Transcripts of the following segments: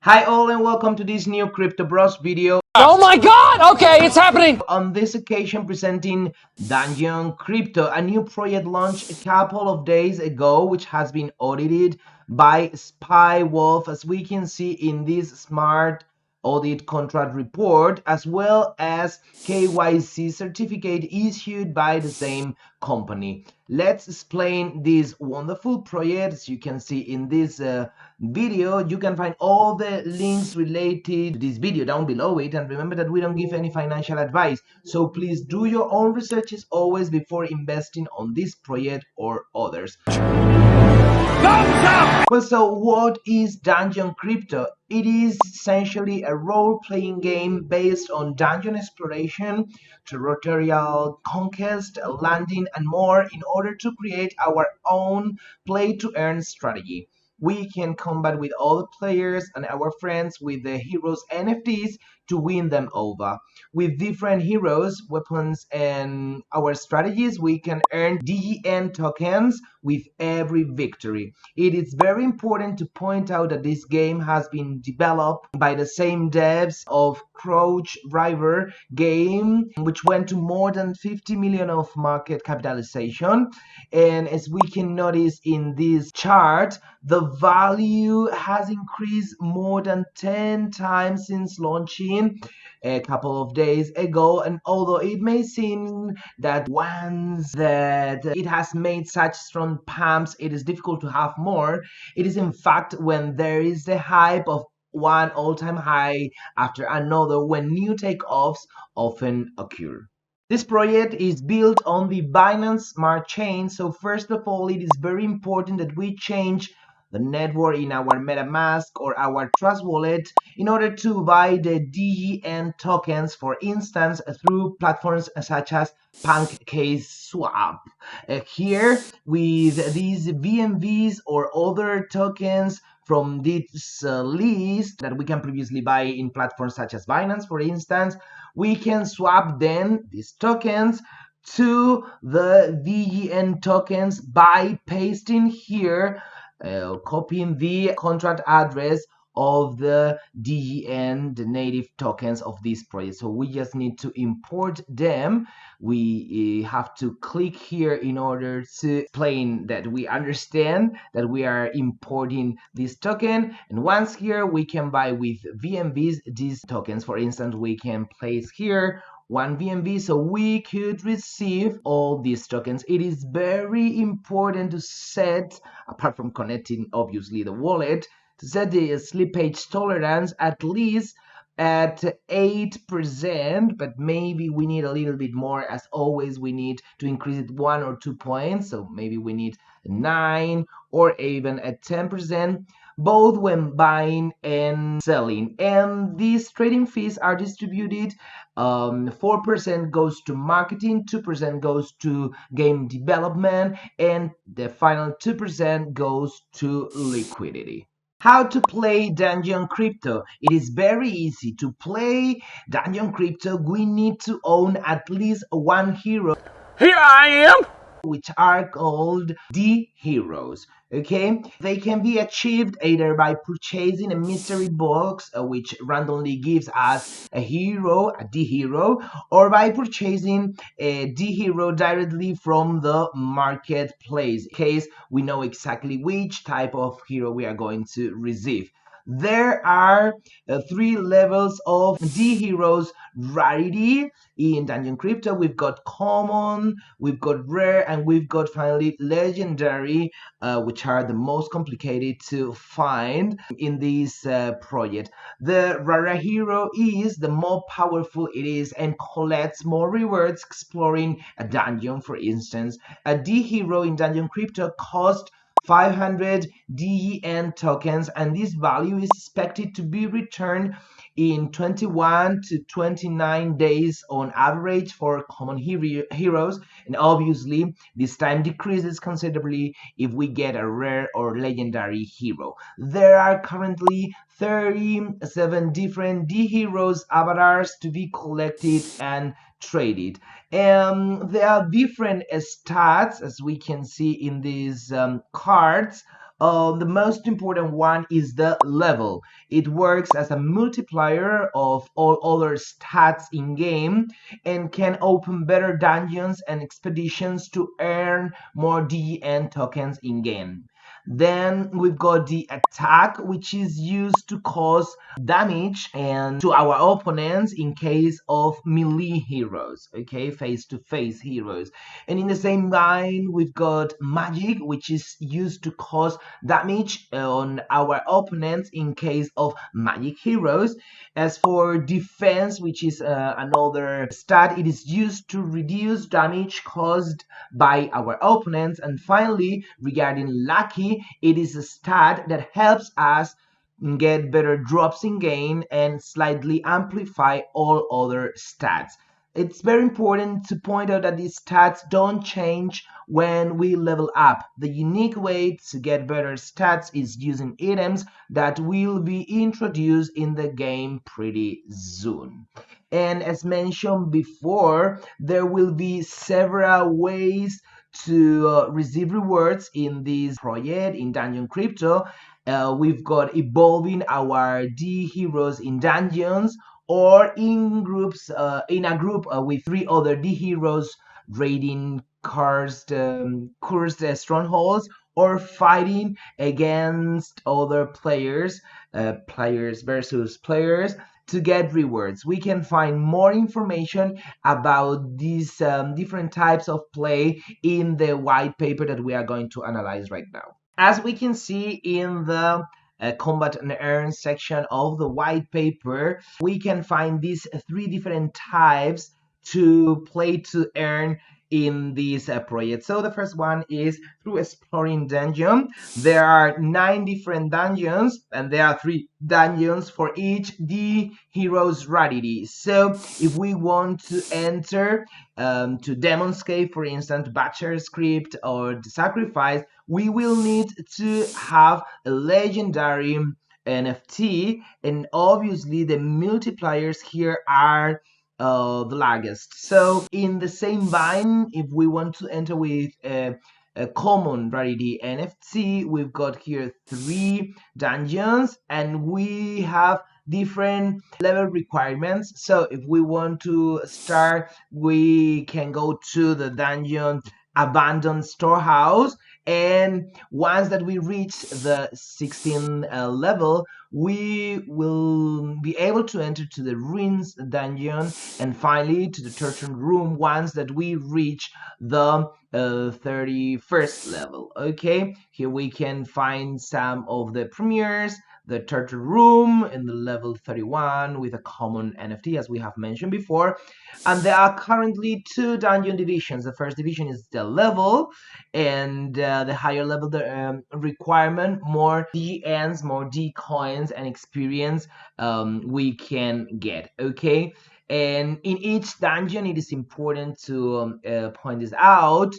Hi all and welcome to this new Crypto Bros video. Oh my god! Okay, it's happening! On this occasion presenting Dungeon Crypto, a new project launched a couple of days ago which has been audited by Spy Wolf, as we can see in this smart audit contract report, as well as KYC certificate issued by the same company. Let's explain this wonderful project. As you can see in this video, you can find all the links related to this video down below it, and remember that we don't give any financial advice, so please do your own researches always before investing on this project or others. Well, so what is Dungeon Crypto? It is essentially a role-playing game based on dungeon exploration, territorial conquest, landing, and more in order to create our own play-to-earn strategy. We can combat with other players and our friends with the heroes' NFTs to win them over. With different heroes, weapons, and our strategies, we can earn DGN tokens with every victory. It is very important to point out that this game has been developed by the same devs of Crouch River game, which went to more than 50 million of market capitalization. And as we can notice in this chart, the value has increased more than 10 times since launching a couple of days ago. And although it may seem that once that it has made such strong pumps, it is difficult to have more, it is in fact when there is the hype of one all-time high after another when new takeoffs often occur. This project is built on the Binance Smart Chain, so first of all, it is very important that we change the network in our MetaMask or our Trust wallet in order to buy the DGN tokens, for instance, through platforms such as PancakeSwap. Here, with these BNBs or other tokens from this list that we can previously buy in platforms such as Binance, for instance, we can swap then these tokens to the DGN tokens by pasting here, copying the contract address of the DGN, the native tokens of this project. So we just need to import them. We have to click here in order to explain that we understand that we are importing this token. And once here, we can buy with VNBs these tokens. For instance, we can place here one BNB, so we could receive all these tokens. It is very important to set, apart from connecting obviously the wallet, to set the slippage tolerance at least at 8%, but maybe we need a little bit more. As always, we need to increase it 1 or 2 points, so maybe we need 9 or even at 10%, both when buying and selling. And these trading fees are distributed. 4% goes to marketing, 2% goes to game development, and the final 2% goes to liquidity. How to play Dungeon Crypto? It is very easy. To play Dungeon Crypto, we need to own at least one hero. Here I am! Which are called D heroes. Okay, they can be achieved either by purchasing a mystery box, which randomly gives us a hero, a D hero, or by purchasing a D hero directly from the marketplace, in case we know exactly which type of hero we are going to receive. There are 3 levels of D heroes rarity in Dungeon Crypto. We've got common, we've got rare, and we've got finally legendary, which are the most complicated to find in this project. The rare hero is the more powerful it is and collects more rewards exploring a dungeon. For instance, a D hero in Dungeon Crypto costs 500 DEN tokens, and this value is expected to be returned in 21 to 29 days on average for common heroes, and obviously this time decreases considerably if we get a rare or legendary hero. There are currently 37 different D heroes avatars to be collected and traded. There are different stats, as we can see in these cards, The most important one is the level. It works as a multiplier of all other stats in game and can open better dungeons and expeditions to earn more DN tokens in game. Then we've got the attack, which is used to cause damage and to our opponents in case of melee heroes, okay, face-to-face heroes. And in the same line, we've got magic, which is used to cause damage on our opponents in case of magic heroes. As for defense, which is another stat, it is used to reduce damage caused by our opponents. And finally, regarding lucky, it is a stat that helps us get better drops in game and slightly amplify all other stats. It's very important to point out that these stats don't change when we level up. The unique way to get better stats is using items that will be introduced in the game pretty soon. And as mentioned before, there will be several ways to receive rewards in this project in Dungeon Crypto. We've got evolving our D heroes in dungeons or in groups, in a group with 3 other D heroes raiding cursed strongholds or fighting against other players, players versus players, to get rewards. We can find more information about these different types of play in the white paper that we are going to analyze right now. As we can see in the combat and earn section of the white paper, we can find these 3 different types to play to earn in this project. So the first one is through exploring dungeon. There are 9 different dungeons and there are 3 dungeons for each the hero's rarity. So if we want to enter to Demon's Cave, for instance, Butcher Script or the Sacrifice, we will need to have a legendary NFT, and obviously the multipliers here are the largest. So in the same vine, if we want to enter with a common rarity NFT, we've got here 3 dungeons and we have different level requirements. So if we want to start, we can go to the dungeon Abandoned Storehouse, and once that we reach the 16th level, we will be able to enter to the ruins dungeon and finally to the torture room once that we reach the 31st level. Okay, here we can find some of the premieres, the turtle room in the level 31 with a common NFT, as we have mentioned before. And there are currently 2 dungeon divisions. The first division is the level, and the higher level the requirement, more DNs, more D coins and experience we can get. Okay, and in each dungeon, it is important to point this out.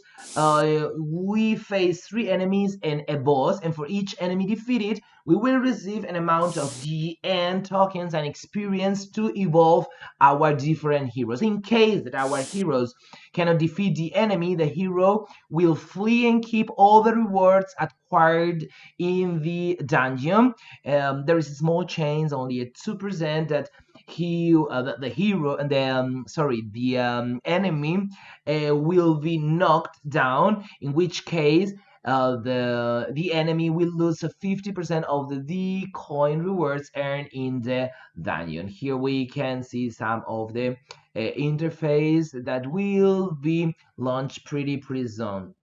We face 3 enemies and a boss, and for each enemy defeated, we will receive an amount of DN tokens and experience to evolve our different heroes. In case that our heroes cannot defeat the enemy, the hero will flee and keep all the rewards acquired in the dungeon. There is a small chance, only a 2%, that the hero and the enemy will be knocked down, in which case the enemy will lose 50% of the coin rewards earned in the dungeon. Here we can see some of the interface that will be launched pretty soon.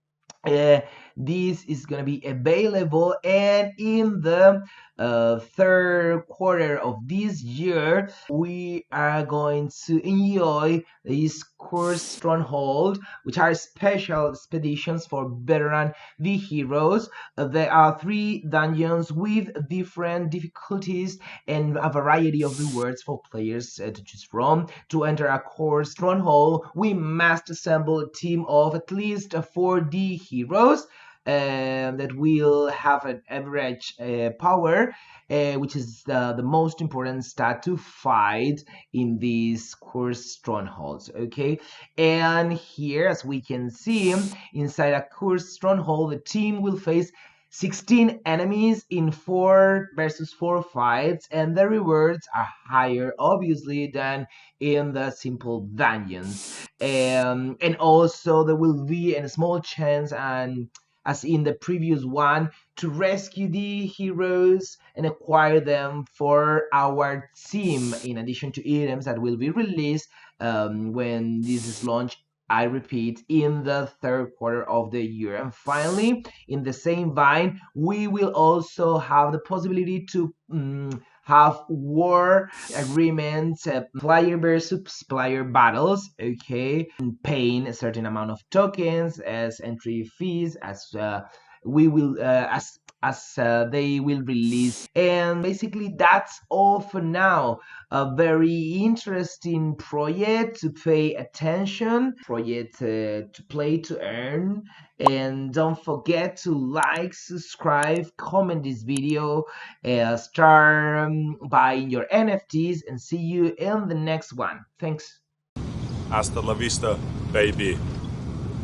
This is going to be available, and in the 3rd quarter of this year we are going to enjoy this course stronghold, which are special expeditions for veteran V heroes. There are 3 dungeons with different difficulties and a variety of rewards for players to choose from. To enter a core stronghold, we must assemble a team of at least 4D heroes that will have an average power, which is the most important stat to fight in these course strongholds. Okay, and here, as we can see, inside a course stronghold, the team will face 16 enemies in 4 versus 4 fights, and the rewards are higher obviously than in the simple dungeons. And also there will be a small chance, and as in the previous one, to rescue the heroes and acquire them for our team, in addition to items that will be released when this is launched, I repeat, in the third quarter of the year. And finally, in the same vein, we will also have the possibility to have war agreements, player versus player battles, okay, paying a certain amount of tokens as entry fees, as we will as they will release. And basically that's all for now. A very interesting project to pay attention, project to play to earn. And don't forget to like, subscribe, comment this video, start buying your NFTs, and see you in the next one. Thanks. Hasta la vista, baby.